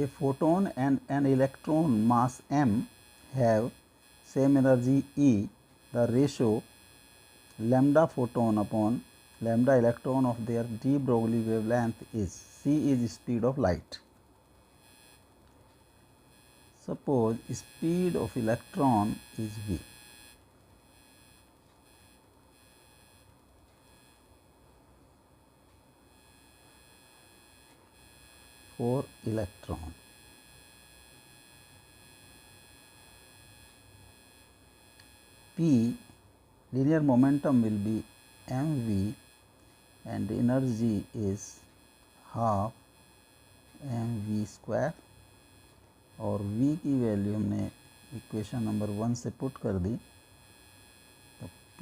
A photon and an electron mass m have same energy E. The ratio lambda photon upon lambda electron of their de Broglie wavelength is c is speed of light. Suppose speed of electron is v. For electron, P linear momentum will be mv and energy is half mv square और v की value हमने equation number 1 से put कर दी तो p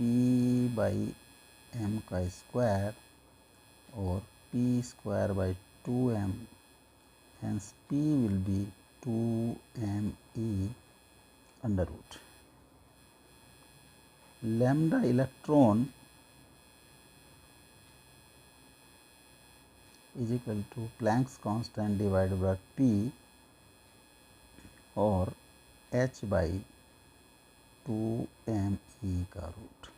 by m का square और p square by 2m hence p will be 2me under root. Lambda electron is equal to Planck's constant divided by p और h by 2me का root.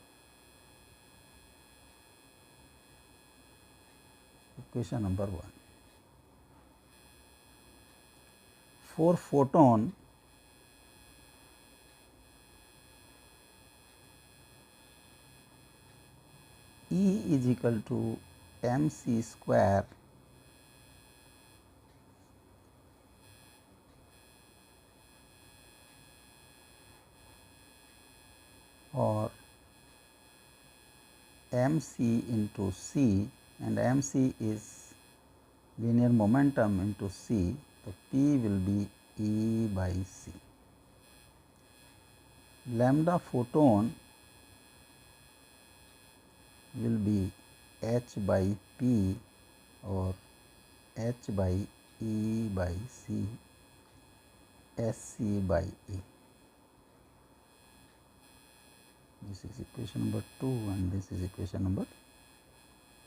Equation number 1. For photon, E is equal to mc square or mc into c, and mc is linear momentum into c, so p will be E by c. Lambda photon will be h by p or h by E by c sc by E. This is equation number 2 and this is equation number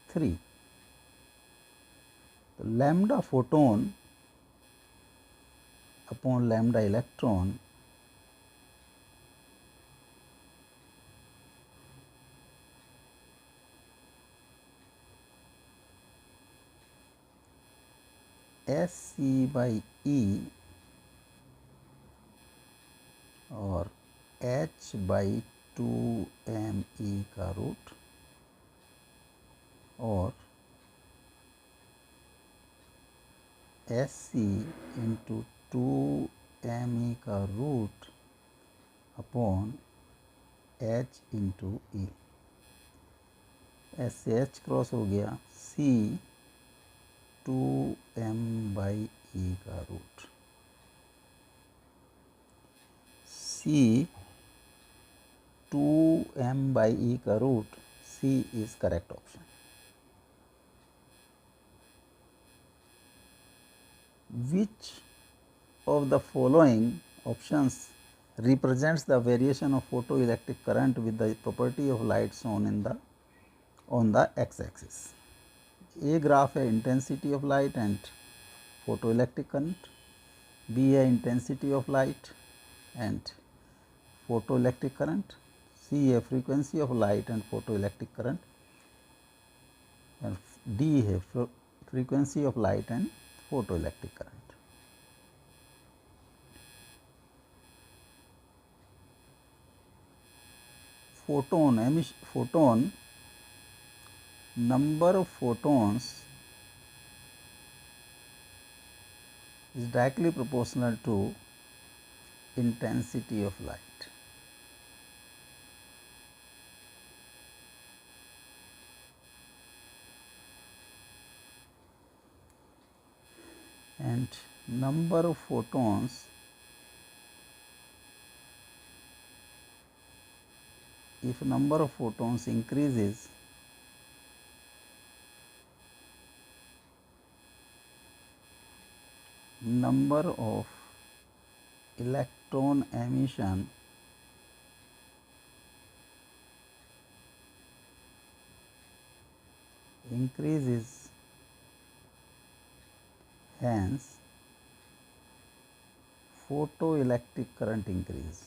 3. The lambda photon upon lambda electron sc by E और h by 2me का root और sc into 2me का root upon h into e. s से h cross हो गया, c 2m by e का root. c 2m by e का root, C is correct option. Which of the following options represents the variation of photoelectric current with the property of light shown in the on the x-axis? A graph है intensity of light and photoelectric current, B है intensity of light and photoelectric current, C है frequency of light and photoelectric current, and D है frequency of light and photoelectric current. Photon number of photons is directly proportional to intensity of light. And number of photons, if number of photons increases, number of electron emission increases, hence photoelectric current increase?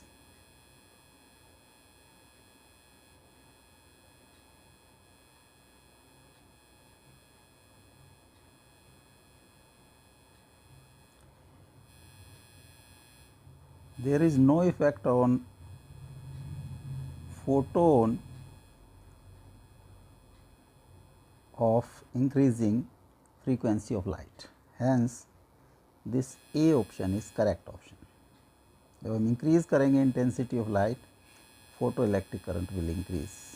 There is no effect on photon of increasing frequency of light. Hence, this A option is correct option. जब हम increase करेंगे intensity of light, photoelectric current will increase.